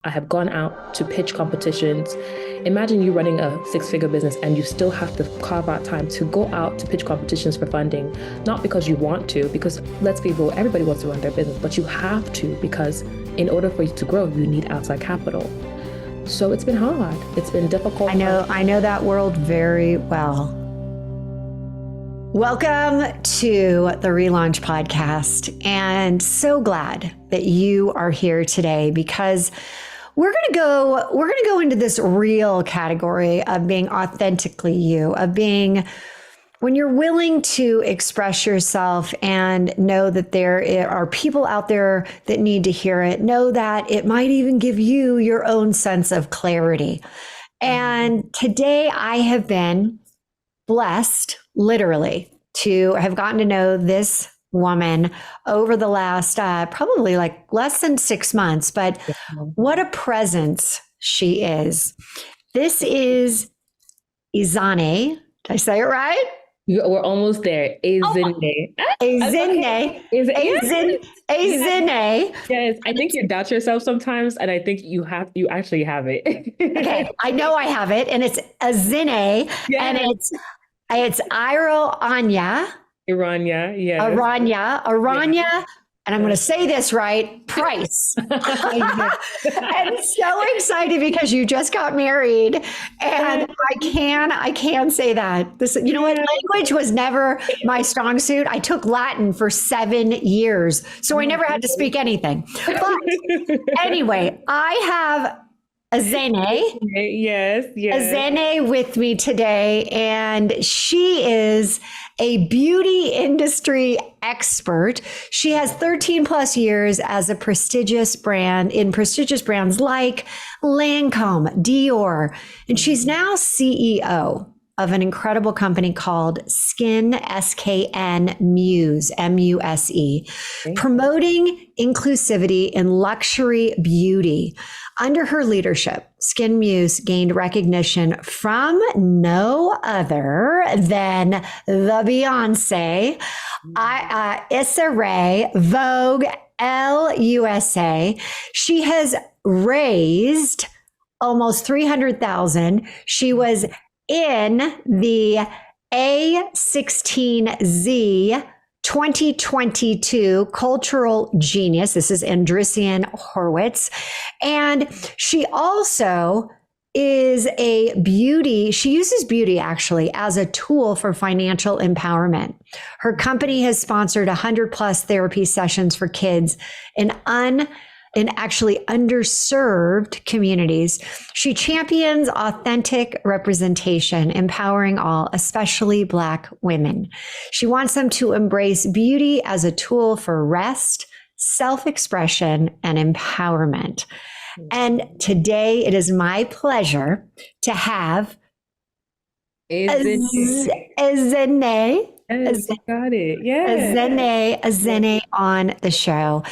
I have gone out to pitch competitions. Imagine you running a six-figure business and you still have to carve out time to go out to pitch competitions for funding, not because you want to, because let's be real, everybody wants to run their business, but you have to because in order for you to grow, you need outside capital. So it's been hard. It's been difficult. I know that world very well. Welcome to the ReLaunch podcast, and so glad that you are here today because we're going to go into this real category of being authentically you, of being when you're willing to express yourself and know that there are people out there that need to hear it, know that it might even give you your own sense of clarity. And today I have been blessed, literally, to have gotten to know this woman over the last probably like less than 6 months, but what a presence she is. This is Ezinne. Did I say it right? We're almost there. Ezinne. Ezinne. Ezinne. Yes, I think you doubt yourself sometimes, and I think you actually have it. Okay, I know I have it, and it's Ezinne, and it's Iroanya. Iroanya, yes. Iroanya. And I'm going to say this right, Price. I'm so excited because you just got married, and I can say that. This, you know what? Language was never my strong suit. I took Latin for 7 years, so I never had to speak anything. But anyway, I have Ezinne. Yes. Ezinne with me today, and she is a beauty industry expert. She has 13 plus years as a prestigious brands like Lancôme, Dior, and she's now CEO of an incredible company called SKN Muse, M-U-S-E, promoting inclusivity in luxury beauty. Under her leadership, SKN Muse gained recognition from no other than the Beyonce, Issa Rae, Vogue, USA. She has raised almost 300,000. She was in the A16Z 2022 Cultural Genius. This is Andreessen Horowitz. And she also is she uses beauty actually as a tool for financial empowerment. Her company has sponsored 100 plus therapy sessions for kids in actually underserved communities. She champions authentic representation, empowering all, especially Black women. She wants them to embrace beauty as a tool for rest, self-expression, and empowerment. And today it is my pleasure to have Ezinne. Got it. Yeah. Ezinne on the show.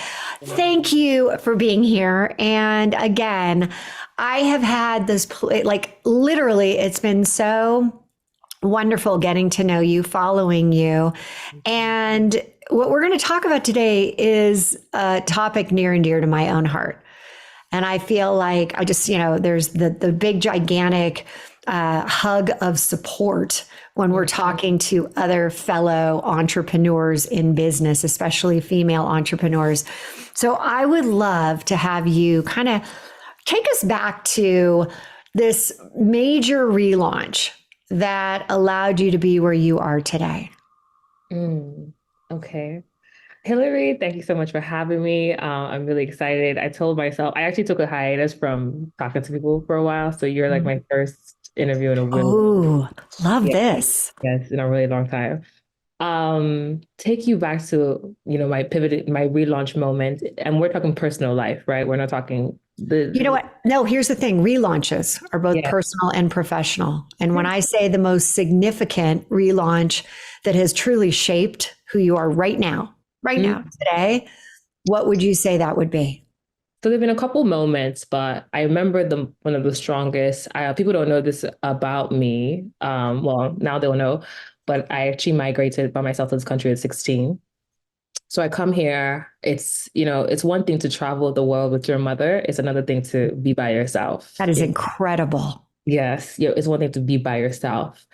Thank you for being here. And again, I have had this, like literally, it's been so wonderful getting to know you, following you. And what we're going to talk about today is a topic near and dear to my own heart. And I feel like I just, there's the big, gigantic hug of support when we're talking to other fellow entrepreneurs in business, especially female entrepreneurs. So I would love to have you kind of take us back to this major relaunch that allowed you to be where you are today. Okay. Hilary, thank you so much for having me. I'm really excited. I told myself, I actually took a hiatus from talking to people for a while. So you're like my first interview in a really this. Yes, in a really long time. Take you back to, my pivot, my relaunch moment. And we're talking personal life, right? We're not talking You know what? No, here's the thing. Relaunches are both personal and professional. And when I say the most significant relaunch that has truly shaped who you are right now, today, what would you say that would be? So there've been a couple moments, but I remember one of the strongest. People don't know this about me. Well, now they'll know, but I actually migrated by myself to this country at 16. So I come here. It's one thing to travel the world with your mother. It's another thing to be by yourself. That is incredible. Yes, it's one thing to be by yourself.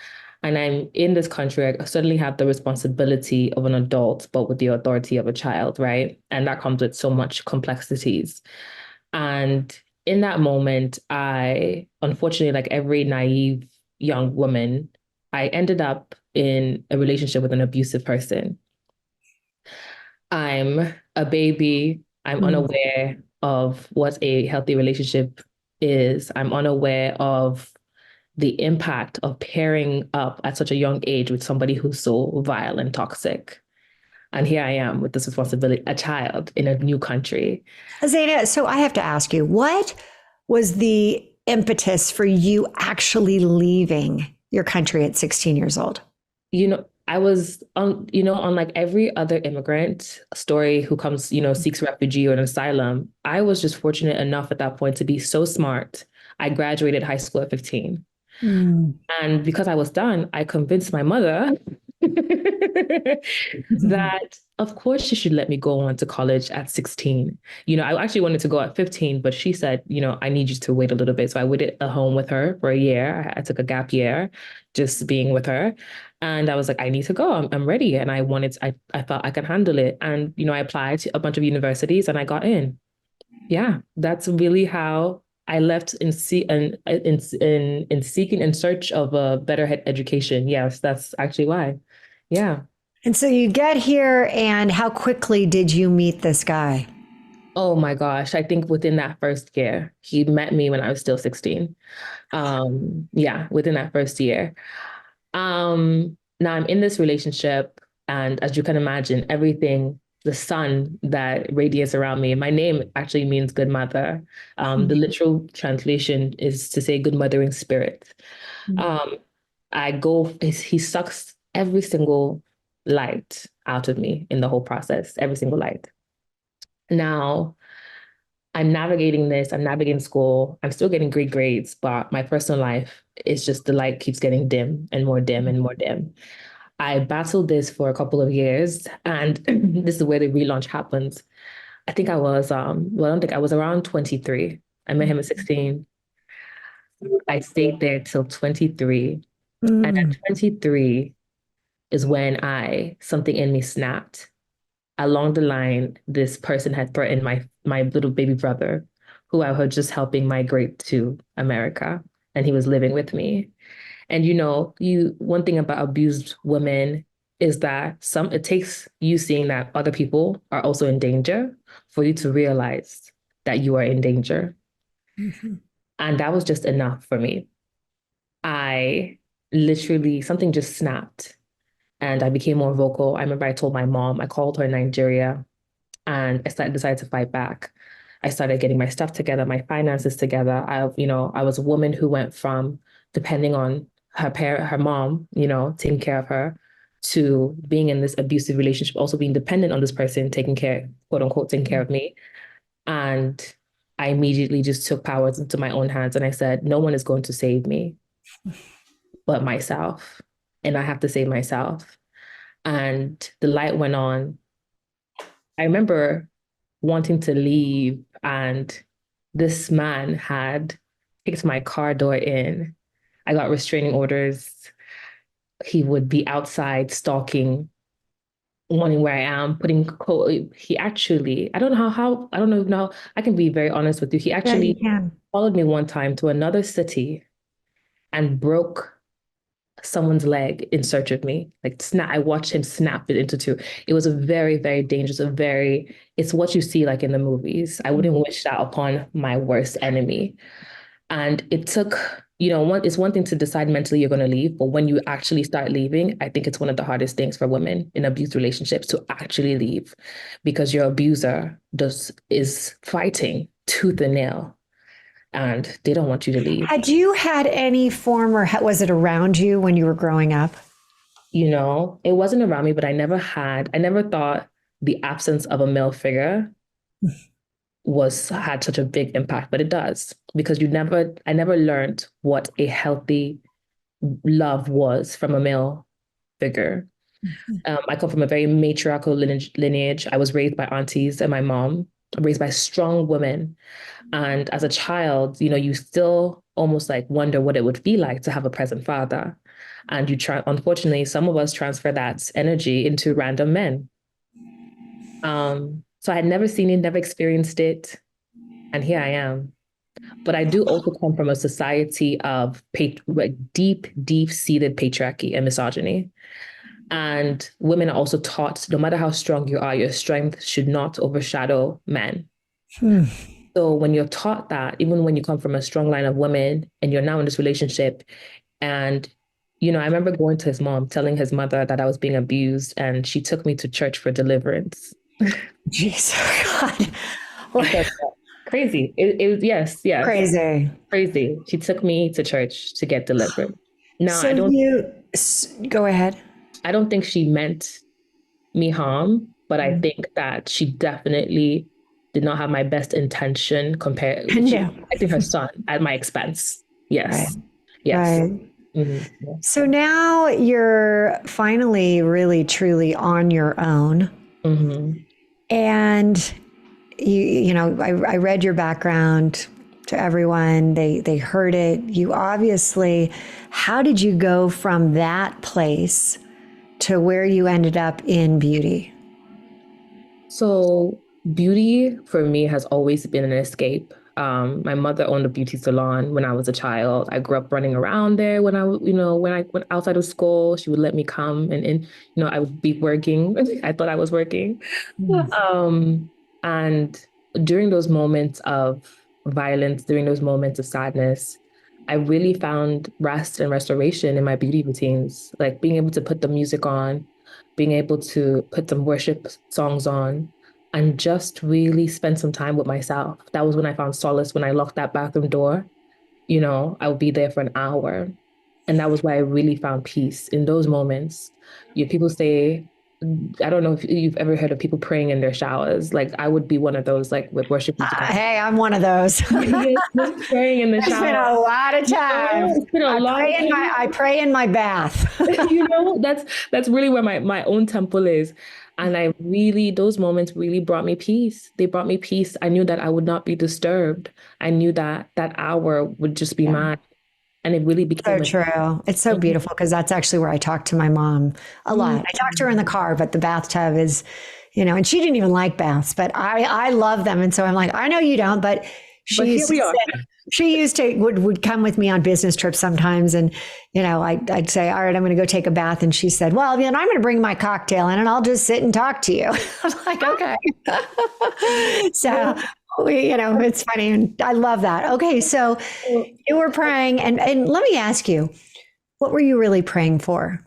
And I'm in this country, I suddenly have the responsibility of an adult, but with the authority of a child, right? And that comes with so much complexities. And in that moment, I, unfortunately, like every naive young woman, I ended up in a relationship with an abusive person. I'm a baby. I'm Mm. unaware of what a healthy relationship is. I'm unaware of the impact of pairing up at such a young age with somebody who's so vile and toxic. And here I am with this responsibility, a child in a new country. Zeta, so I have to ask you, what was the impetus for you actually leaving your country at 16 years old? I was on, unlike every other immigrant story who comes, seeks refugee or an asylum, I was just fortunate enough at that point to be so smart. I graduated high school at 15. Mm. And because I was done, I convinced my mother that, of course, she should let me go on to college at 16. I actually wanted to go at 15, but she said, I need you to wait a little bit. So I waited at home with her for a year. I took a gap year just being with her. And I was like, I need to go. I'm ready. And I thought I could handle it. And, I applied to a bunch of universities and I got in. Yeah, that's really how I left in seeking in search of a better education. Yes, that's actually why. Yeah. And so you get here, and how quickly did you meet this guy? Oh my gosh. I think within that first year, he met me when I was still 16. Yeah, within that first year. Now I'm in this relationship, and as you can imagine, everything, the sun that radiates around me, my name actually means good mother. The literal translation is to say good mothering spirit. Um, he sucks every single light out of me in the whole process, every single light. Now, I'm navigating this, I'm navigating school, I'm still getting great grades, but my personal life is just the light keeps getting dim and more dim and more dim. I battled this for a couple of years, and this is where the relaunch happens. I think I was, well, I don't think I was around 23. I met him at 16. I stayed there till 23. And at Mm. 23 is when something in me snapped. Along the line, this person had threatened my little baby brother, who I was just helping migrate to America, and he was living with me. And one thing about abused women is that it takes you seeing that other people are also in danger for you to realize that you are in danger. Mhm. And that was just enough for me. I literally, something just snapped and I became more vocal. I remember I told my mom, I called her in Nigeria and decided to fight back. I started getting my stuff together, my finances together. I was a woman who went from depending on her mom, taking care of her, to being in this abusive relationship, also being dependent on this person taking care, quote unquote, taking care of me. And I immediately just took powers into my own hands and I said, no one is going to save me but myself. And I have to save myself. And the light went on. I remember wanting to leave, and this man had kicked my car door in. I got restraining orders. He would be outside stalking, wanting where I am, he actually, I don't know I don't know now, I can be very honest with you. He Yeah, you actually can. followed me one time to another city and broke someone's leg in search of me. Like snap, I watched him snap it into two. It was a very, very dangerous, it's what you see like in the movies. I wouldn't wish that upon my worst enemy. And it took, it's one thing to decide mentally you're going to leave, but when you actually start leaving, I think it's one of the hardest things for women in abused relationships to actually leave because your abuser is fighting tooth and nail and they don't want you to leave. Had you had any form, or was it around you when you were growing up? It wasn't around me, but I never thought the absence of a male figure had such a big impact, but it does because I never learned what a healthy love was from a male figure. I come from a very matriarchal lineage. I was raised by aunties and my mom, raised by strong women. And as a child, you still almost like wonder what it would be like to have a present father. And unfortunately, some of us transfer that energy into random men. So I had never seen it, never experienced it. And here I am. But I do also come from a society of like deep, deep-seated patriarchy and misogyny. And women are also taught, no matter how strong you are, your strength should not overshadow men. Hmm. So when you're taught that, even when you come from a strong line of women and you're now in this relationship, and I remember going to his mom, telling his mother that I was being abused, and she took me to church for deliverance. Jeez, God. I said, crazy. It was, yes, yes. Crazy. Crazy. She took me to church to get delivered. Now, So go ahead. I don't think she meant me harm, but I think that she definitely did not have my best intention compared. She No. protected her son at my expense. Yes. Right. Yes. Right. Mm-hmm. So now you're finally really truly on your own. Mm-hmm. And I read your background to everyone. They heard it. You obviously, how did you go from that place to where you ended up in beauty? So beauty for me has always been an escape. My mother owned a beauty salon when I was a child. I grew up running around there when when I went outside of school, she would let me come and I would be working. I thought I was working. Um, and during those moments of violence, during those moments of sadness, I really found rest and restoration in my beauty routines, like being able to put the music on, being able to put some worship songs on, and just really spend some time with myself. That was when I found solace when I locked that bathroom door. I would be there for an hour. And that was where I really found peace in those moments. People say, I don't know if you've ever heard of people praying in their showers. Like I would be one of those, like with worship music on. Hey, I'm one of those. Just praying in the It's shower. been a lot of times. It's been a long time. I pray in my bath. That's really where my own temple is. And those moments really brought me peace. They brought me peace. I knew that I would not be disturbed. I knew that that hour would just be mine. And it really became So true. It's so beautiful because that's actually where I talk to my mom a lot. I talk to her in the car, but the bathtub is, and she didn't even like baths, but I love them. And so I'm like, I know you don't, but here we are. She used to would come with me on business trips sometimes. And, I'd say, all right, I'm going to go take a bath. And she said, well, then I'm going to bring my cocktail in and I'll just sit and talk to you. I'm like, okay. So it's funny. And I love that. Okay. So you were praying and let me ask you, what were you really praying for?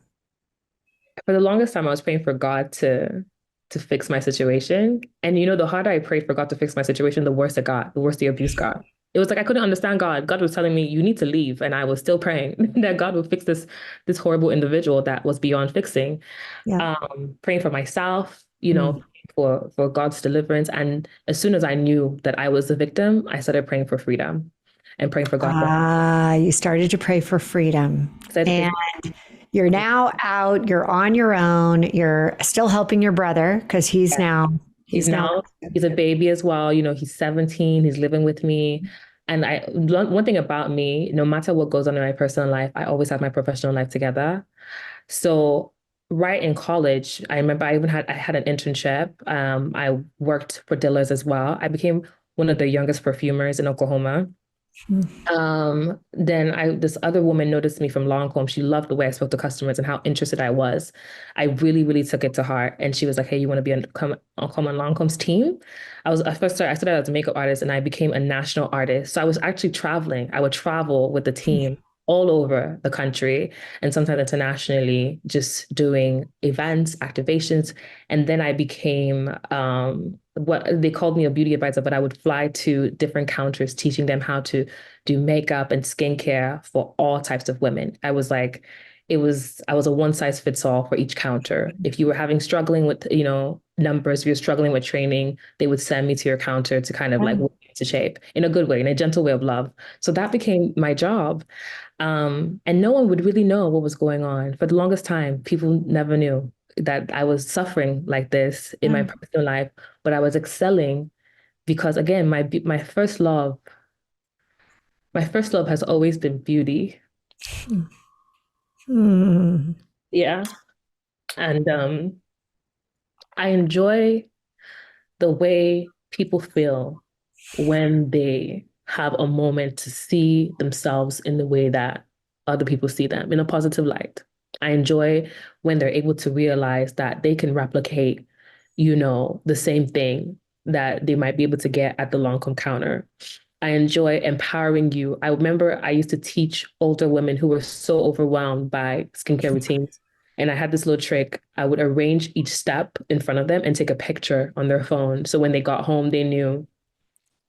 For the longest time, I was praying for God to fix my situation. And the harder I prayed for God to fix my situation, the worse it got, the worse the abuse got. It was like I couldn't understand God. God was telling me, you need to leave. And I was still praying that God would fix this horrible individual that was beyond fixing. Yeah. Praying for myself, for God's deliverance. And as soon as I knew that I was the victim, I started praying for freedom and praying for God. You started to pray for freedom. And you're now out, you're on your own, you're still helping your brother because he's a baby as well. He's 17, he's living with me. And one thing about me, no matter what goes on in my personal life, I always have my professional life together. So right in college, I remember I had an internship. I worked for dealers as well. I became one of the youngest perfumers in Oklahoma. Then this other woman noticed me from Lancôme. She loved the way I spoke to customers and how interested I was. I really, really took it to heart. And she was like, hey, you want to be on Lancôme's team? I started as a makeup artist and I became a national artist. So I was actually traveling. I would travel with the team all over the country and sometimes internationally, just doing events, activations. And then I became what they called me a beauty advisor, but I would fly to different countries, teaching them how to do makeup and skincare for all types of women. I was a one size fits all for each counter. If you were struggling with, numbers, if you're struggling with training, they would send me to your counter to kind of like whip you into shape in a good way, in a gentle way of love. So that became my job. And no one would really know what was going on. For the longest time, people never knew. that I was suffering like this in my personal life, but I was excelling because again, my first love has always been beauty. Mm. Yeah. And I enjoy the way people feel when they have a moment to see themselves in the way that other people see them in a positive light. I enjoy when they're able to realize that they can replicate, the same thing that they might be able to get at the Lancôme counter. I enjoy empowering you. I remember I used to teach older women who were so overwhelmed by skincare routines. And I had this little trick. I would arrange each step in front of them and take a picture on their phone. So when they got home, they knew,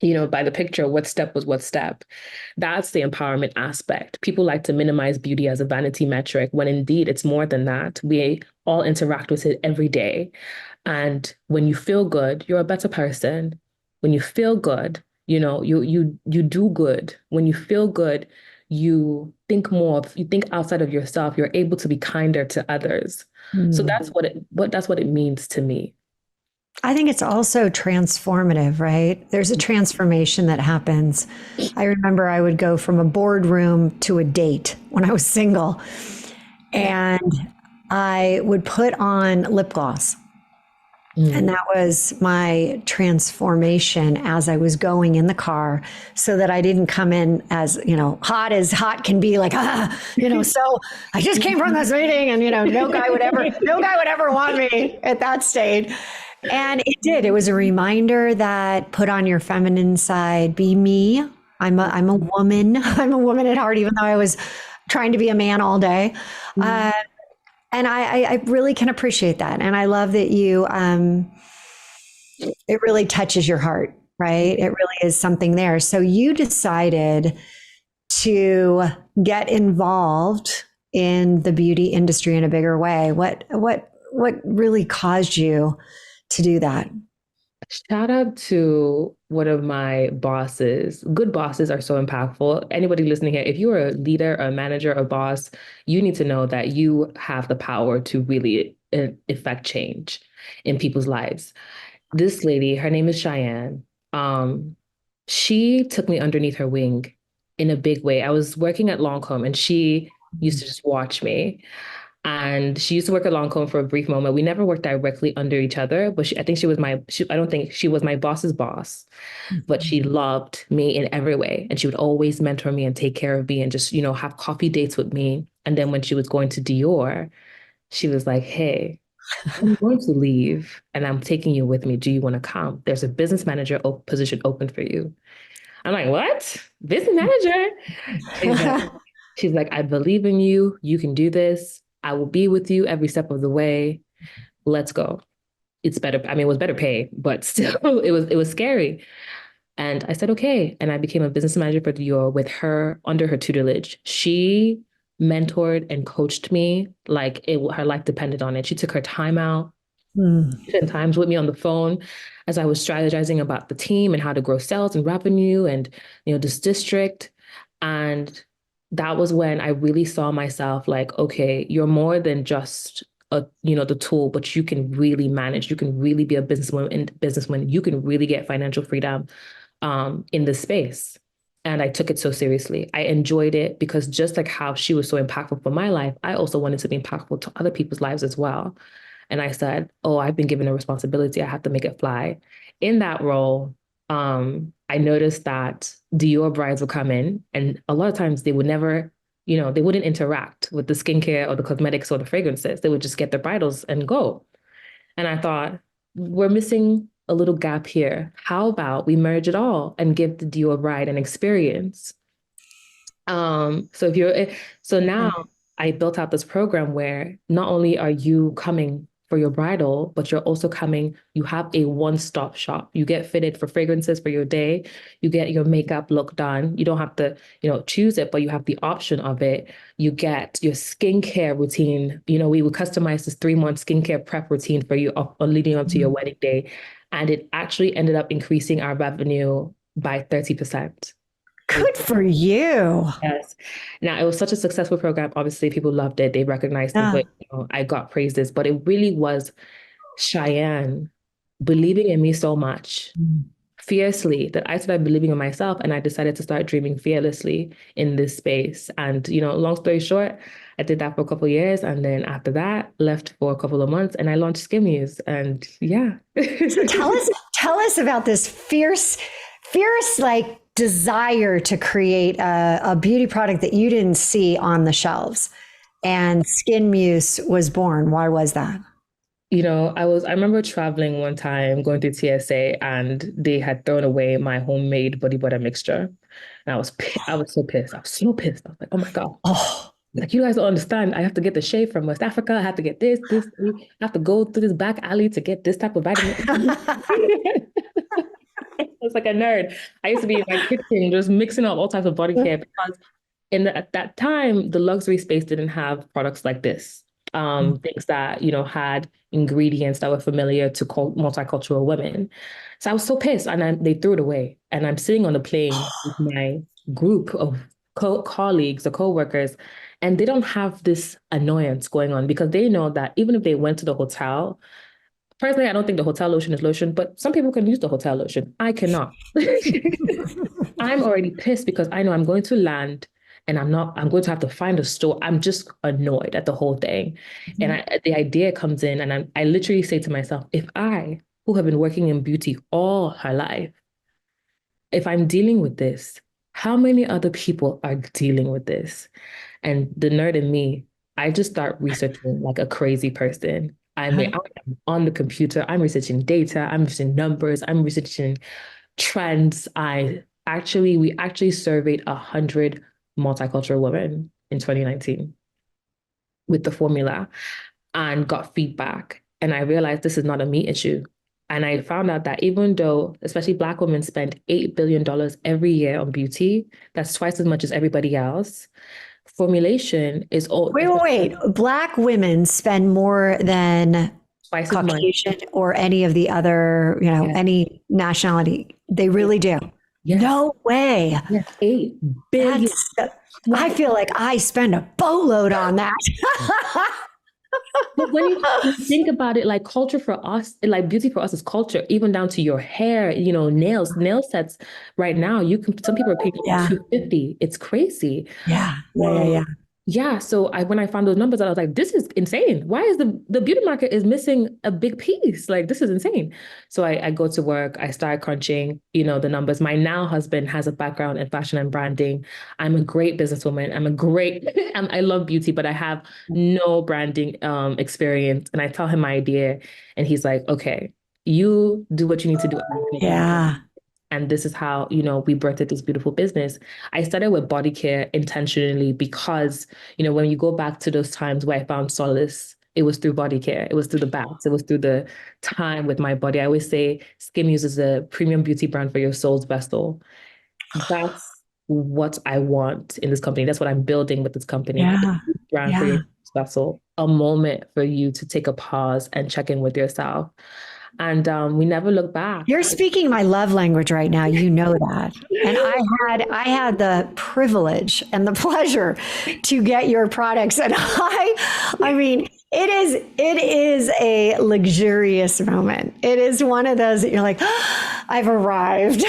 by the picture, what step was what step. That's the empowerment aspect. People like to minimize beauty as a vanity metric when indeed it's more than that. We all interact with it every day. And when you feel good, you're a better person. When you feel good, you do good. When you feel good, you think outside of yourself. You're able to be kinder to others. So that's what it means to me. I think it's also transformative, right? There's a transformation that happens. I remember I would go from a boardroom to a date when I was single, and I would put on lip gloss. And that was my transformation as I was going in the car, so that I didn't come in as hot can be, like, so I just came from this meeting, and no guy would ever want me at that stage. And it did. It was a reminder that put on your feminine side, be me. I'm a woman. I'm a woman at heart, even though I was trying to be a man all day. And I really can appreciate that. And I love that it really touches your heart, right? It really is something there. So you decided to get involved in the beauty industry in a bigger way. What really caused you to do that? Shout out to one of my bosses. Good bosses are so impactful. Anybody listening here, if you are a leader, a manager, a boss, you need to know that you have the power to really effect change in people's lives. This lady, her name is Cheyenne. She took me underneath her wing in a big way. I was working at Lancôme and she used to just watch me. And she used to work at Lancôme for a brief moment. We never worked directly under each other, but I think I don't think she was my boss's boss, but she loved me in every way. And she would always mentor me and take care of me and just, have coffee dates with me. And then when she was going to Dior, she was like, hey, I'm going to leave and I'm taking you with me. Do you want to come? There's a business manager position open for you. I'm like, what? Business manager? She's like, I believe in you. You can do this. I will be with you every step of the way. Let's go. It's better. I mean, it was better pay, but still, it was scary. And I said, okay. And I became a business manager for Dior with her under her tutelage. She mentored and coached me like her life depended on it. She took her time out, spent times with me on the phone as I was strategizing about the team and how to grow sales and revenue and, this district. And that was when I really saw myself like, okay, you're more than just the tool, but you can really manage. You can really be a businesswoman. You can really get financial freedom in this space. And I took it so seriously. I enjoyed it because just like how she was so impactful for my life, I also wanted to be impactful to other people's lives as well. And I said, oh, I've been given a responsibility. I have to make it fly. In that role, I noticed that Dior brides would come in and a lot of times they would never, they wouldn't interact with the skincare or the cosmetics or the fragrances. They would just get their bridals and go. And I thought, we're missing a little gap here. How about we merge it all and give the Dior bride an experience? So now I built out this program where not only are you coming for your bridal, but you're also coming, you have a one-stop shop. You get fitted for fragrances for your day. You get your makeup look done. You don't have to, choose it, but you have the option of it. You get your skincare routine. We would customize this 3-month skincare prep routine for you on leading up to your wedding day. And it actually ended up increasing our revenue by 30%. Good for you. Yes. Now, it was such a successful program. Obviously, people loved it. They recognized me, Yeah. but I got praises. But it really was Cheyenne believing in me so much, fiercely, that I started believing in myself and I decided to start dreaming fearlessly in this space. And, long story short, I did that for a couple of years. And then after that, left for a couple of months and I launched SKN Muse. And yeah. So tell us about this fierce like desire to create a beauty product that you didn't see on the shelves. And SKN Muse was born. Why was that? I remember traveling one time going through TSA and they had thrown away my homemade body butter mixture. And I was so pissed. I was so pissed. I was like, oh my God. Oh, Like, you guys don't understand. I have to get the shade from West Africa. I have to get this. I have to go through this back alley to get this type of vitamin. I was like a nerd. I used to be in my kitchen just mixing up all types of body care because at that time, the luxury space didn't have products like this. Things that, had ingredients that were familiar to multicultural women. So I was so pissed and they threw it away. And I'm sitting on the plane with my group of colleagues or co-workers, and they don't have this annoyance going on because they know that even if they went to the hotel, personally, I don't think the hotel lotion is lotion, but some people can use the hotel lotion. I cannot. I'm already pissed because I know I'm going to land and I'm going to have to find a store. I'm just annoyed at the whole thing. Mm-hmm. And the idea comes in and I literally say to myself, if I, who have been working in beauty all her life, if I'm dealing with this, how many other people are dealing with this? And the nerd in me, I just start researching like a crazy person. I mean, I'm on the computer, I'm researching data, I'm researching numbers, I'm researching trends. We actually surveyed 100 multicultural women in 2019 with the formula and got feedback. And I realized this is not a me issue. And I found out that even though, especially Black women spend $8 billion every year on beauty, that's twice as much as everybody else. Formulation is all. Wait. Black women spend more than twice Caucasian or any of the other, any nationality. They really do. Yes. No way. Yes. 8 billion. I feel like I spend a boatload on that. But when you think about it, like culture for us, like beauty for us is culture, even down to your hair, nail sets right now, some people are paying $250. It's crazy. Yeah. Yeah. So when I found those numbers, I was like, this is insane. Why is the beauty market is missing a big piece? Like, this is insane. So I go to work, I start crunching, the numbers. My now husband has a background in fashion and branding. I'm a great businesswoman. I love beauty, but I have no branding experience. And I tell him my idea and he's like, okay, you do what you need to do. Yeah. And this is how, we birthed this beautiful business. I started with body care intentionally because, when you go back to those times where I found solace, it was through body care. It was through the baths. It was through the time with my body. I always say SKN Muse is a premium beauty brand for your soul's vessel. That's what I want in this company. That's what I'm building with this company. Yeah. Brand for your vessel. A moment for you to take a pause and check in with yourself. And we never look back. You're speaking my love language right now. You know that. And I had the privilege and the pleasure to get your products. And I mean, it is a luxurious moment. It is one of those that you're like, oh, I've arrived.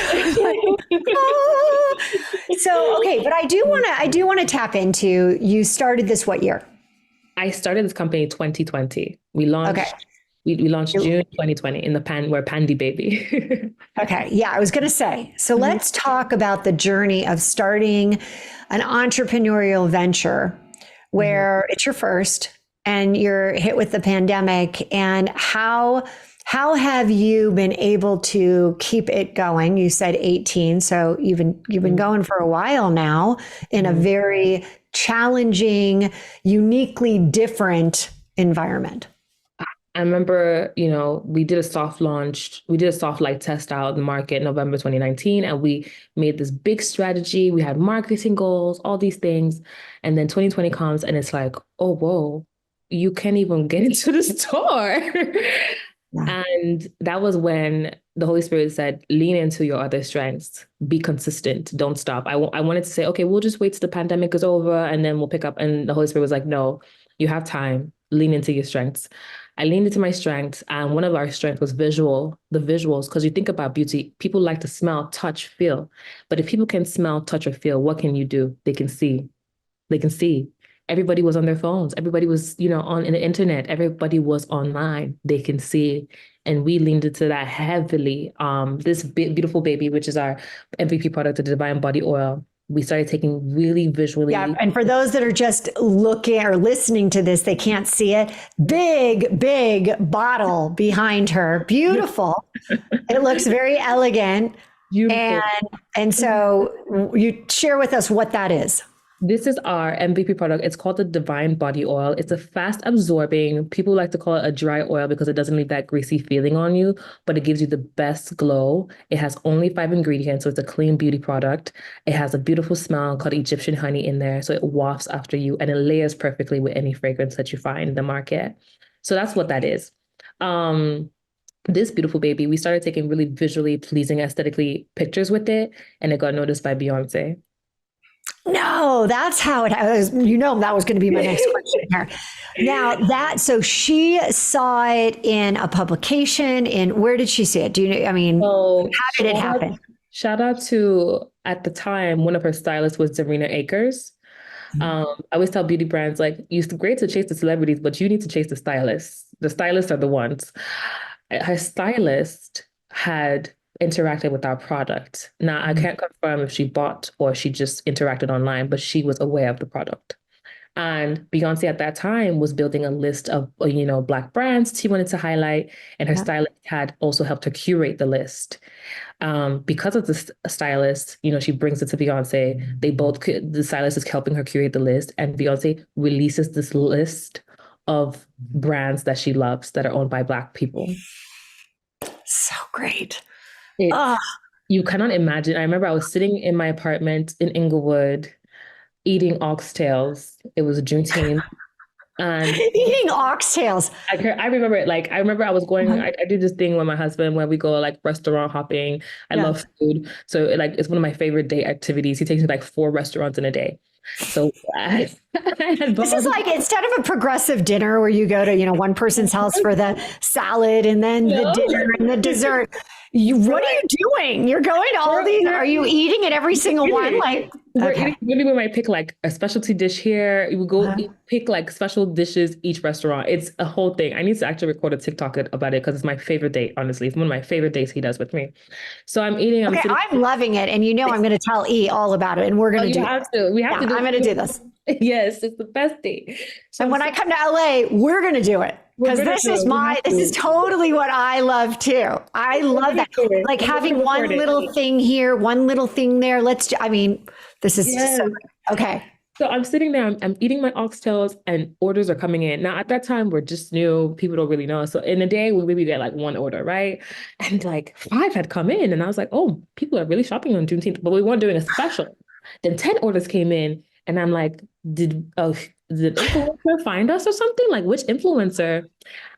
So, okay, but I do want to tap into, you started this what year? I started this company in 2020. We launched. Okay. We launched June 2020 in we're Pandy baby. Okay. Yeah, I was going to say. So let's talk about the journey of starting an entrepreneurial venture where it's your first and you're hit with the pandemic, and how have you been able to keep it going? You said 18, so you've been going for a while now in a very challenging, uniquely different environment. I remember, we did a soft launch. We did a soft light test out in the market in November 2019, and we made this big strategy. We had marketing goals, all these things. And then 2020 comes and it's like, oh, whoa, you can't even get into the store. And that was when the Holy Spirit said, lean into your other strengths, be consistent, don't stop. I wanted to say, okay, we'll just wait till the pandemic is over and then we'll pick up. And the Holy Spirit was like, no, you have time, lean into your strengths. I leaned into my strengths. And one of our strengths was the visuals, because you think about beauty, people like to smell, touch, feel. But if people can smell, touch, or feel, what can you do? They can see. They can see. Everybody was on their phones. Everybody was, on the internet. Everybody was online. They can see. And we leaned into that heavily. This beautiful baby, which is our MVP product, the Divine Body Oil, we started taking really visually. Yeah. And for those that are just looking or listening to this, they can't see it. Big bottle behind her. Beautiful. It looks very elegant. Beautiful. And so you share with us what that is. This is our MVP product. It's called the Divine Body Oil. It's a fast absorbing, people like to call it a dry oil because it doesn't leave that greasy feeling on you, but it gives you the best glow. It has only 5 ingredients, so it's a clean beauty product. It has a beautiful smell called Egyptian honey in there, so it wafts after you and it layers perfectly with any fragrance that you find in the market. So that's what that is. This beautiful baby, we started taking really visually pleasing, aesthetically pictures with it, and it got noticed by Beyonce. No, that's how it was. That was going to be my next question here. So she saw it in a publication. Where did she see it? How did it happen? Shout out to, at the time, one of her stylists was Zarina Akers. I always tell beauty brands, like, it's great to chase the celebrities, but you need to chase the stylists. The stylists are the ones. Her stylist had interacted with our product. Now, I can't confirm if she bought or she just interacted online, but she was aware of the product. And Beyonce at that time was building a list of, Black brands she wanted to highlight. And her stylist had also helped her curate the list. Because of the stylist, she brings it to Beyonce. The stylist is helping her curate the list. And Beyonce releases this list of brands that she loves that are owned by Black people. So great. You cannot imagine. I remember I was sitting in my apartment in Inglewood eating oxtails. It was Juneteenth. And eating oxtails. I remember it. Like, I remember I was going, I do this thing with my husband where we go like restaurant hopping. I love food. So it's one of my favorite day activities. He takes me like 4 restaurants in a day. So this is like, instead of a progressive dinner where you go to, one person's house for the salad and then the dinner and the dessert. What are you doing? You're going to all these. Are you eating at every single one? Like, we might pick like a specialty dish here. You would go pick like special dishes each restaurant. It's a whole thing. I need to actually record a TikTok about it because it's my favorite date. Honestly, it's one of my favorite dates he does with me. So I'm eating. I'm loving it, and I'm going to tell E all about it, and we're going to do. We have to. I'm going to do this. Yes, it's the best date. So and when I come to LA, we're going to do it. Because this is totally what I love too. I love that. Like having one little thing here, one little thing there. This is just so great. Okay. So I'm sitting there, I'm eating my oxtails and orders are coming in. Now, at that time, we're just new. People don't really know. So in a day, we maybe get like 1 order, right? And like 5 had come in. And I was like, oh, people are really shopping on Juneteenth, but we weren't doing a special. Then 10 orders came in. And I'm like, did the influencer find us or something? Like, which influencer?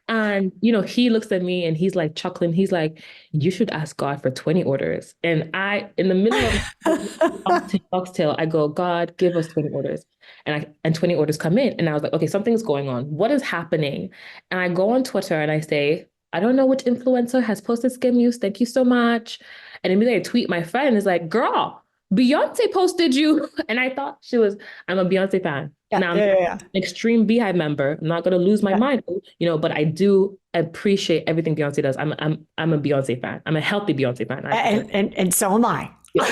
And, he looks at me and he's like chuckling. He's like, you should ask God for 20 orders. And in the middle of oxtail, I go, God, give us 20 orders. And 20 orders come in. And I was like, okay, something's going on. What is happening? And I go on Twitter and I say, I don't know which influencer has posted SKN Muse. Thank you so much. And immediately I tweet my friend is like, girl, Beyonce posted you. And I thought I'm a Beyonce fan. Now I'm an extreme Beehive member. I'm not going to lose my mind, but I do appreciate everything Beyonce does. I'm a Beyonce fan. I'm a healthy Beyonce fan. And so am I. In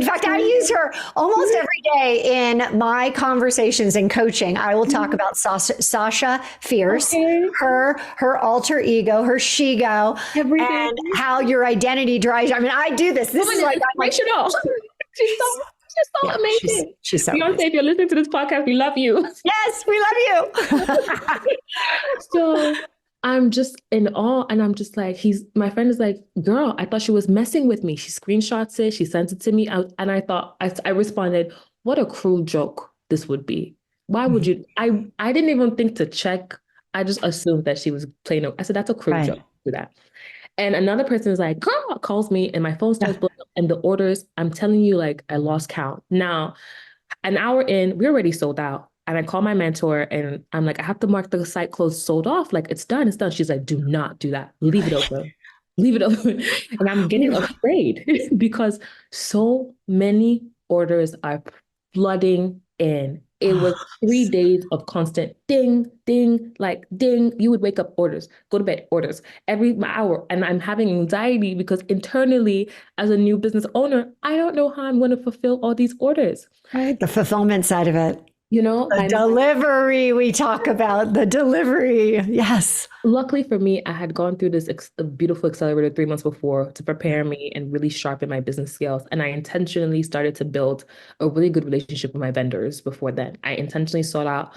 fact, I use her almost every day in my conversations and coaching. I will talk about Sasha Fierce, her alter ego, her she-go, and how your identity drives. I do this. This is like inspirational. She's so amazing. She's so Beyonce, amazing. If you're listening to this podcast, we love you. Yes, we love you. So I'm just in awe. And I'm just like, my friend is like, girl, I thought she was messing with me. She screenshots it. She sends it to me. And I thought, I responded, what a cruel joke this would be. Why would you? I didn't even think to check I just assumed that she was playing. I said, that's a crude Right. joke. Do that. And another person is like, calls me and my phone starts blowing up and the orders, I'm telling you, like I lost count. Now, an hour in, we're already sold out. And I call my mentor and I'm like, I have to mark the site closed sold off. Like it's done, it's done. She's like, do not do that. Leave it open. Leave it open. And I'm getting afraid because so many orders are flooding in. It was 3 days of constant ding, ding, like ding. You would wake up, orders, go to bed, orders every hour. And I'm having anxiety because internally, as a new business owner, I don't know how I'm going to fulfill all these orders. Right. The fulfillment side of it. You know, The delivery, we talk about the delivery. Yes. luckily for me, I had gone through this beautiful accelerator 3 months before to prepare me and really sharpen my business skills. And I intentionally started to build a really good relationship with my vendors before then. I intentionally sought out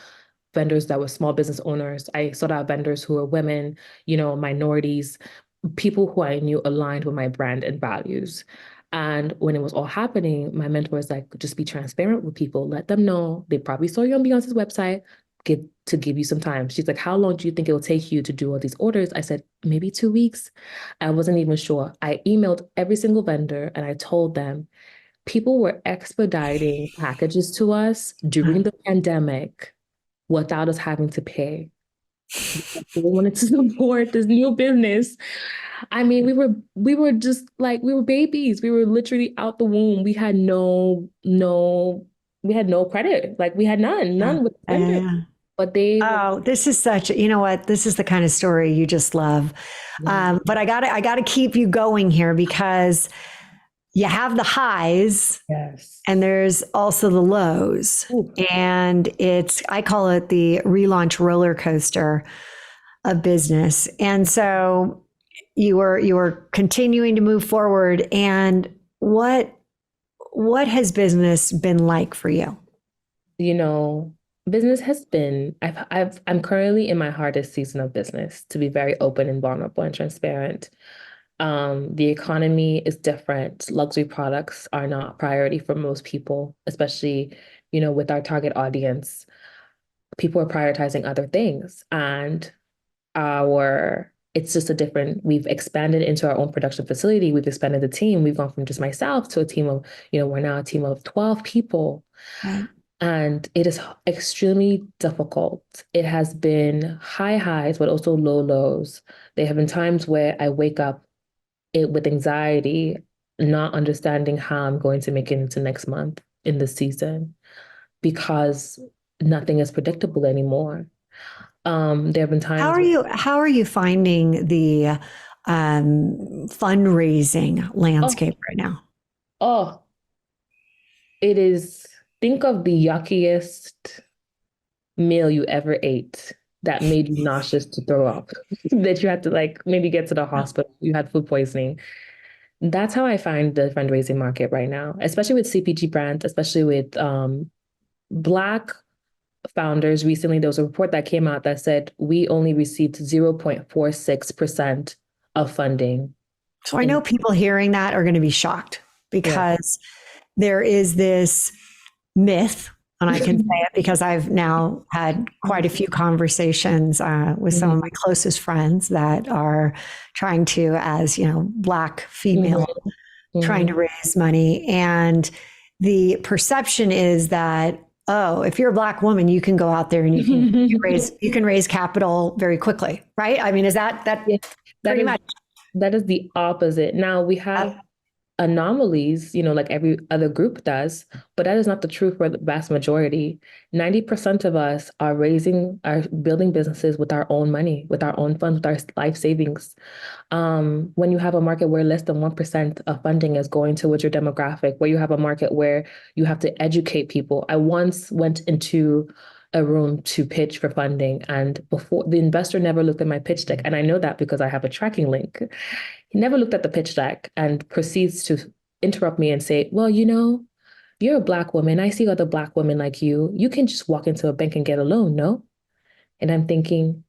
vendors that were small business owners. I sought out vendors who were women, minorities, people who I knew aligned with my brand and values. And when it was all happening, my mentor was like, just be transparent with people. Let them know. They probably saw you on Beyonce's website. Give you some time. She's like, how long do you think it will take you to do all these orders? I said, maybe 2 weeks. I wasn't even sure. I emailed every single vendor and I told them people were expediting packages to us during the pandemic without us having to pay. They wanted to support this new business. I mean, we were just like we were babies. We were literally out the womb. We had no credit. Like we had none with vendors. But this is you know what? This is the kind of story you just love. But I gotta keep you going here because you have the highs, yes, and there's also the lows. Ooh. And I call it the relaunch roller coaster of business. And so you were continuing to move forward. And what has business been like for you? Business has been, I'm currently in my hardest season of business, to be very open and vulnerable and transparent. The economy is different. Luxury products are not priority for most people, especially, with our target audience. People are prioritizing other things. And it's just we've expanded into our own production facility. We've expanded the team. We've gone from just myself to a team of, we're now a team of 12 people. Right. And it is extremely difficult. It has been high highs, but also low lows. There have been times where I wake up with anxiety, not understanding how I'm going to make it into next month in this season, because nothing is predictable anymore. There have been times. How are you finding the fundraising landscape right now? Oh, it is. Think of the yuckiest meal you ever ate that made you nauseous to throw up, that you had to maybe get to the hospital. You had food poisoning. That's how I find the fundraising market right now, especially with CPG brands, especially with Black founders. Recently, there was a report that came out that said we only received 0.46% of funding. So I know people hearing that are going to be shocked because there is this myth, and I can say it because I've now had quite a few conversations with some of my closest friends that are trying to, as Black female, trying to raise money. And the perception is that, if you're a Black woman, you can go out there and you can raise capital very quickly, right? I mean, is that pretty much? That is the opposite. Now we have anomalies, like every other group does, but that is not the truth for the vast majority. 90% of us are building businesses with our own money, with our own funds, with our life savings. When you have a market where less than 1% of funding is going towards your demographic, where you have a market where you have to educate people. I once went into a room to pitch for funding, and before the investor never looked at my pitch deck, and I know that because I have a tracking link. He never looked at the pitch deck and proceeds to interrupt me and say, well, you're a Black woman. I see other Black women like you. You can just walk into a bank and get a loan, no? And I'm thinking,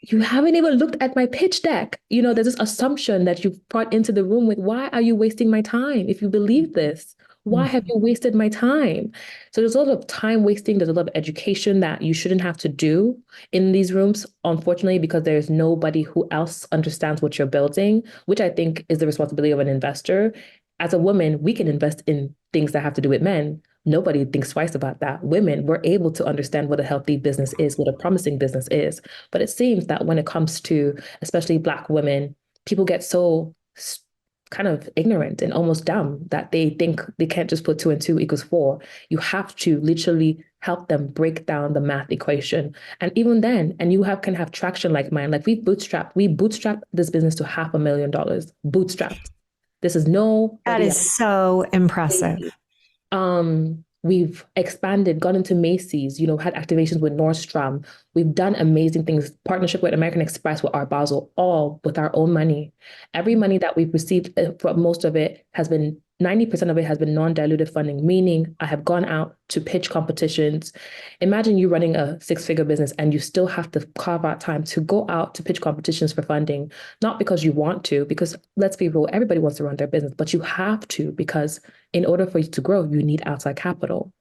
you haven't even looked at my pitch deck. There's this assumption that you've brought into the room with, why are you wasting my time? If you believe this, Why have you wasted my time? So there's a lot of time wasting. There's a lot of education that you shouldn't have to do in these rooms, unfortunately, because there's nobody who else understands what you're building, which I think is the responsibility of an investor. As a woman, we can invest in things that have to do with men. Nobody thinks twice about that. Women, we're able to understand what a healthy business is, what a promising business is. But it seems that when it comes to especially Black women, people get so kind of ignorant and almost dumb that they think they can't just put 2 and 2 equals 4. You have to literally help them break down the math equation. And even then, and you can have traction like mine. Like we bootstrapped this business to $500,000. Bootstrapped. This is That is so impressive. We've expanded, gone into Macy's, had activations with Nordstrom. We've done amazing things, partnership with American Express, with Art Basel, all with our own money. Every money that we've received, most of it has been 90% of it has been non-dilutive funding, meaning I have gone out to pitch competitions. Imagine you running a six-figure business and you still have to carve out time to go out to pitch competitions for funding, not because you want to, because let's be real, everybody wants to run their business, but you have to, because in order for you to grow, you need outside capital.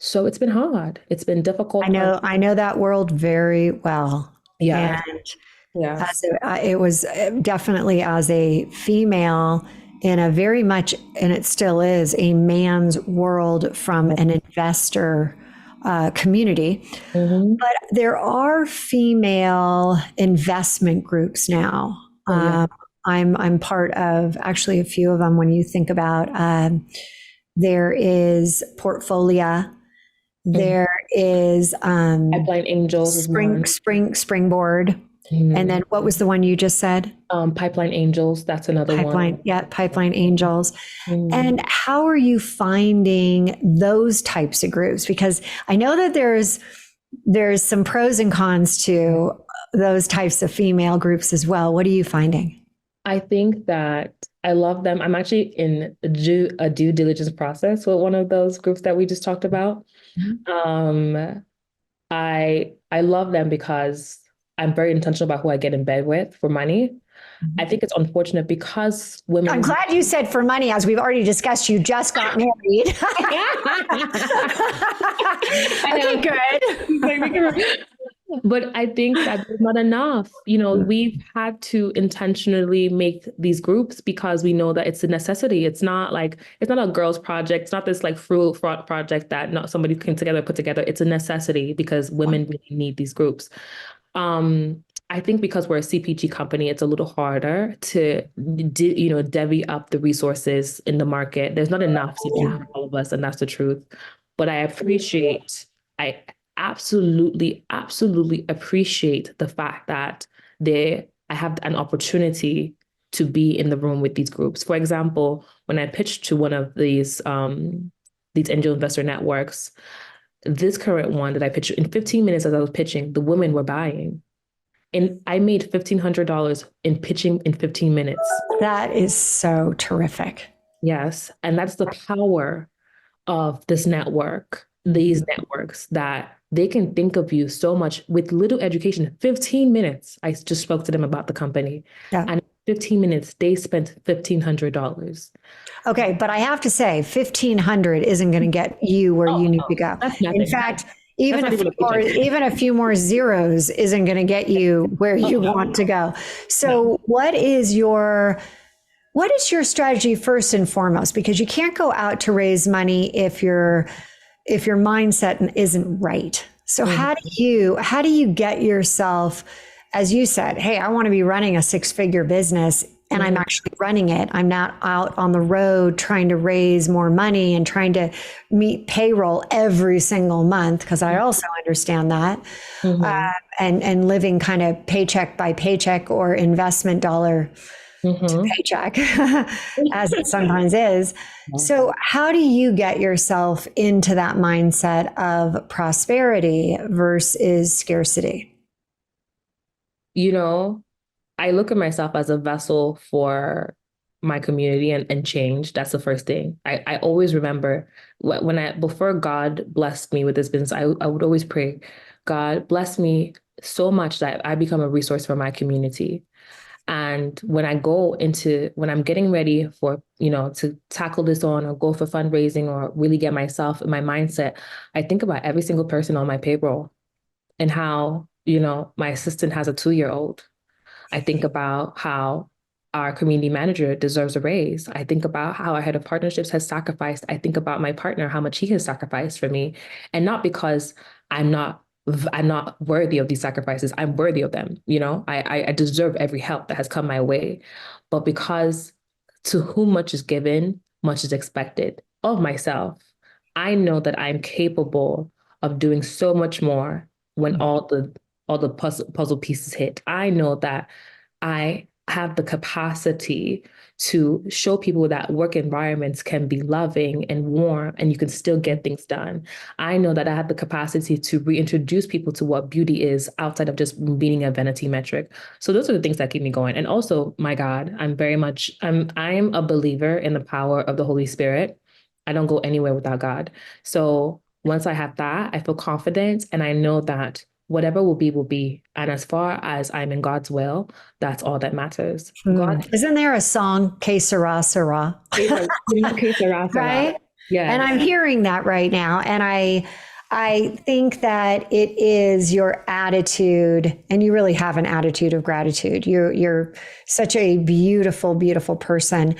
So it's been hard. It's been difficult. I know that world very well. Yeah. And yeah. It was definitely, as a female in a very much, and it still is, a man's world from an investor community. Mm-hmm. But there are female investment groups now. I'm part of actually a few of them. When you think about, there is Portfolio. There is Pipeline Angels, Springboard. And then what was the one you just said? Pipeline Angels. That's another one. Yeah, Pipeline Angels. And how are you finding those types of groups? Because I know that there's some pros and cons to those types of female groups as well. What are you finding? I think that I love them. I'm actually in a due diligence process with one of those groups that we just talked about. I love them because I'm very intentional about who I get in bed with for money. I think it's unfortunate because women. I'm glad you said for money, as we've already discussed, you just got married. Okay, good. But I think that there's not enough. We've had to intentionally make these groups because we know that it's a necessity. It's not a girls' project. It's not this fruit project that not somebody came together, put together. It's a necessity because women really need these groups. I think because we're a CPG company, it's a little harder to, divvy up the resources in the market. There's not enough CPG for all of us, and that's the truth. But I absolutely, absolutely appreciate the fact that I have an opportunity to be in the room with these groups. For example, when I pitched to one of these angel investor networks, this current one that I pitched, in 15 minutes as I was pitching, the women were buying. And I made $1,500 in pitching in 15 minutes. That is so terrific. Yes. And that's the power of this network, these networks, that they can think of you so much with little education. 15 minutes, I just spoke to them about the company. Yeah. And 15 minutes, they spent $1,500. Okay, but I have to say, $1,500 isn't going to get you where you need to go. In fact, even a few more zeros isn't going to get you where you want to go. So what is your strategy first and foremost? Because you can't go out to raise money if your mindset isn't right. So how do you get yourself, as you said, hey, I want to be running a six-figure business, and I'm actually running it. I'm not out on the road trying to raise more money and trying to meet payroll every single month, because I also understand that. And living kind of paycheck by paycheck or investment dollar to paycheck, as it sometimes is. So how do you get yourself into that mindset of prosperity versus scarcity? I look at myself as a vessel for my community and change. That's the first thing. I always remember before God blessed me with this business, I would always pray, God bless me so much that I become a resource for my community. And when I'm getting ready for, to tackle this on or go for fundraising or really get myself in my mindset, I think about every single person on my payroll and how, my assistant has a 2-year-old. I think about how our community manager deserves a raise. I think about how our head of partnerships has sacrificed. I think about my partner, how much he has sacrificed for me. And not because I'm not worthy of these sacrifices. I'm worthy of them. I deserve every help that has come my way. But because to whom much is given, much is expected of myself, I know that I'm capable of doing so much more when all the puzzle pieces hit. I know that I have the capacity to show people that work environments can be loving and warm and you can still get things done. I know that I have the capacity to reintroduce people to what beauty is outside of just being a vanity metric. So those are the things that keep me going. And also, my God, I'm a believer in the power of the Holy Spirit. I don't go anywhere without God. So once I have that, I feel confident and I know that whatever will be, will be. And as far as I'm in God's will, that's all that matters. God, Isn't there a song, Que sera, sera? Right? Yeah. And I'm hearing that right now. And I think that it is your attitude, and you really have an attitude of gratitude. You're such a beautiful, beautiful person.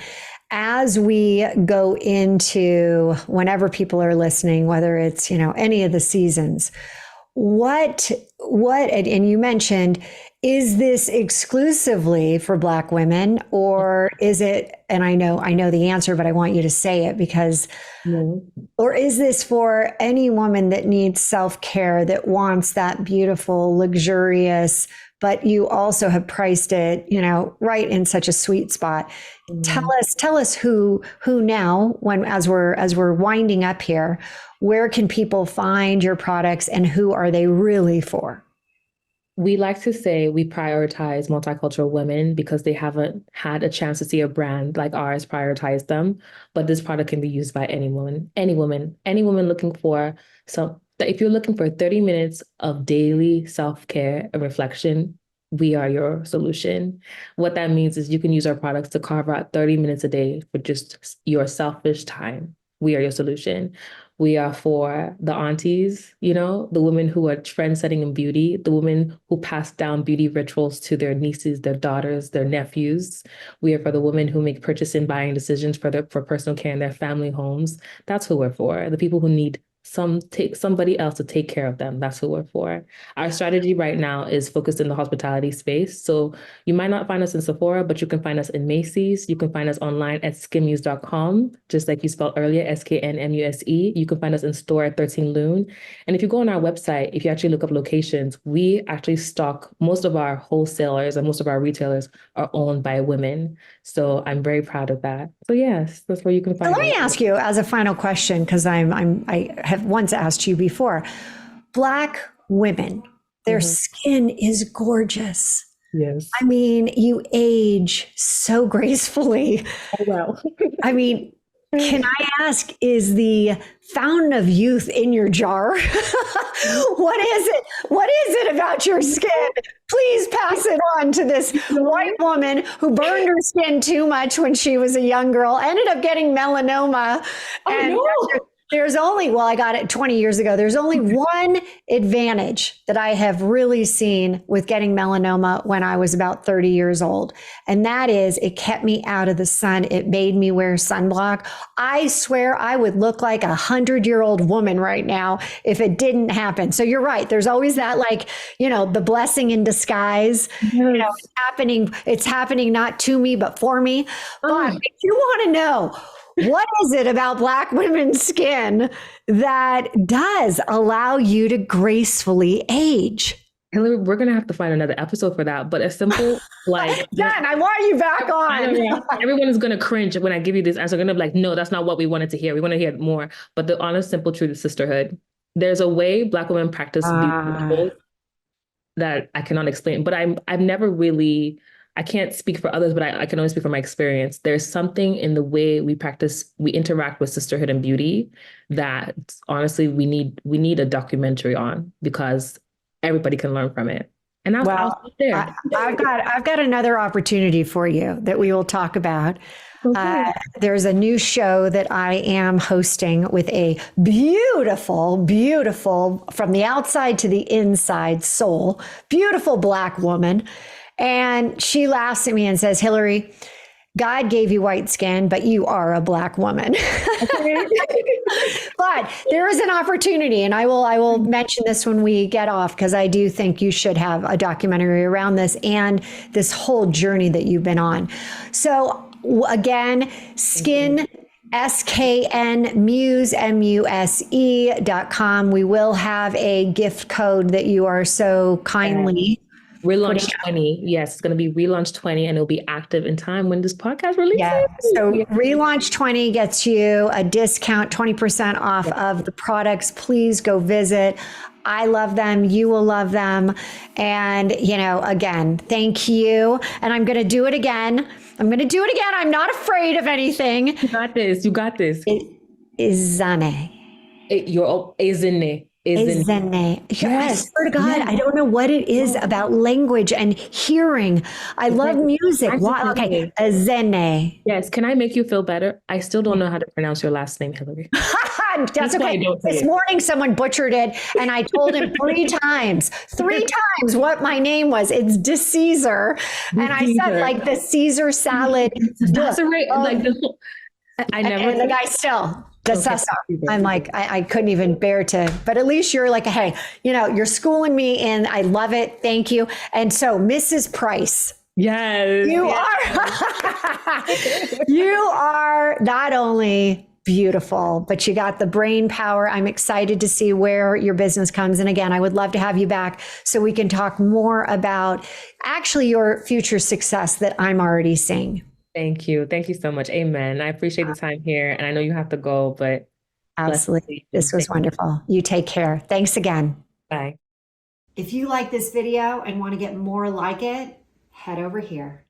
As we go into whenever people are listening, whether it's, any of the seasons, what, and you mentioned, is this exclusively for Black women, or is it, and I know the answer, but I want you to say it because, or is this for any woman that needs self-care, that wants that beautiful, luxurious, but you also have priced it, right in such a sweet spot. Tell us who now, as we're winding up here, where can people find your products and who are they really for? We like to say we prioritize multicultural women because they haven't had a chance to see a brand like ours prioritize them. But this product can be used by any woman, any woman looking for if you're looking for 30 minutes of daily self-care and reflection, we are your solution. What that means is you can use our products to carve out 30 minutes a day for just your selfish time. We are your solution. We are for the aunties, the women who are trend-setting in beauty, the women who pass down beauty rituals to their nieces, their daughters, their nephews. We are for the women who make purchase and buying decisions for personal care in their family homes. That's who we're for. The people who need somebody else to take care of them. That's who we're for. Our strategy right now is focused in the hospitality space. So you might not find us in Sephora, but you can find us in Macy's. You can find us online at skinmuse.com, just like you spelled earlier, SKNMUSE. You can find us in store at 13 Loon. And if you go on our website, if you actually look up locations, we actually stock most of our wholesalers and most of our retailers are owned by women. So I'm very proud of that. So yes, that's where you can find us. Let me ask you as a final question, because I have once asked you before. Black women, their skin is gorgeous. Yes. I mean, you age so gracefully. Oh, well. I mean, can I ask, is the fountain of youth in your jar? What is it? What is it about your skin? Please pass it on to this white woman who burned her skin too much when she was a young girl, ended up getting melanoma. And there's only, I got it 20 years ago. There's only one advantage that I have really seen with getting melanoma when I was about 30 years old. And that is it kept me out of the sun. It made me wear sunblock. I swear I would look like 100-year-old woman right now if it didn't happen. So you're right. There's always that, the blessing in disguise. Yes. It's happening not to me, but for me. But if you want to know, what is it about Black women's skin that does allow you to gracefully age? Hilary, we're going to have to find another episode for that. But a simple, Done. I want you back on. Everyone is going to cringe when I give you this answer. They're going to be like, no, that's not what we wanted to hear. We want to hear more. But the honest, simple truth is sisterhood. There's a way Black women practice beauty that I cannot explain. But I've never really... I can't speak for others, but I can only speak from my experience. There's something in the way we interact with sisterhood and beauty that honestly we need a documentary on, because everybody can learn from it. And I'll Well, stop there. I've got another opportunity for you that we will talk about. Okay. There's a new show that I am hosting with a beautiful, beautiful, from the outside to the inside soul, beautiful Black woman. And she laughs at me and says, Hilary, God gave you white skin, but you are a Black woman. But there is an opportunity, and I will mention this when we get off, because I do think you should have a documentary around this and this whole journey that you've been on. So again, Skin SKN Muse MUSE.com. We will have a gift code that you are so kindly ReLaunch 20. Yes, it's going to be ReLaunch 20, and it'll be active in time when this podcast releases. Yeah. So ReLaunch 20 gets you a discount, 20% off of the products. Please go visit. I love them. You will love them. And, again, thank you. And I'm going to do it again. I'm not afraid of anything. You got this. You got this. Ezinne. You're Ezinne. Ezinne. I swear to God, I don't know what it is about language and hearing. I love music. Okay, Ezinne. Yes. Can I make you feel better? I still don't know how to pronounce your last name, Hilary. That's okay. This morning, someone butchered it, and I told him three times what my name was. It's DeCesare, and I said like the Caesar salad. That's right. I never. And the guy still. DeCesare. I'm like, I couldn't even bear to, but at least you're like, hey, you're schooling me and I love it. Thank you. And so Mrs. Price. Yes. You are not only beautiful, but you got the brain power. I'm excited to see where your business comes. And again, I would love to have you back so we can talk more about actually your future success that I'm already seeing. Thank you. Thank you so much. Amen. I appreciate the time here. And I know you have to go, but absolutely. This was wonderful. You take care. Thanks again. Bye. If you like this video and want to get more like it, head over here.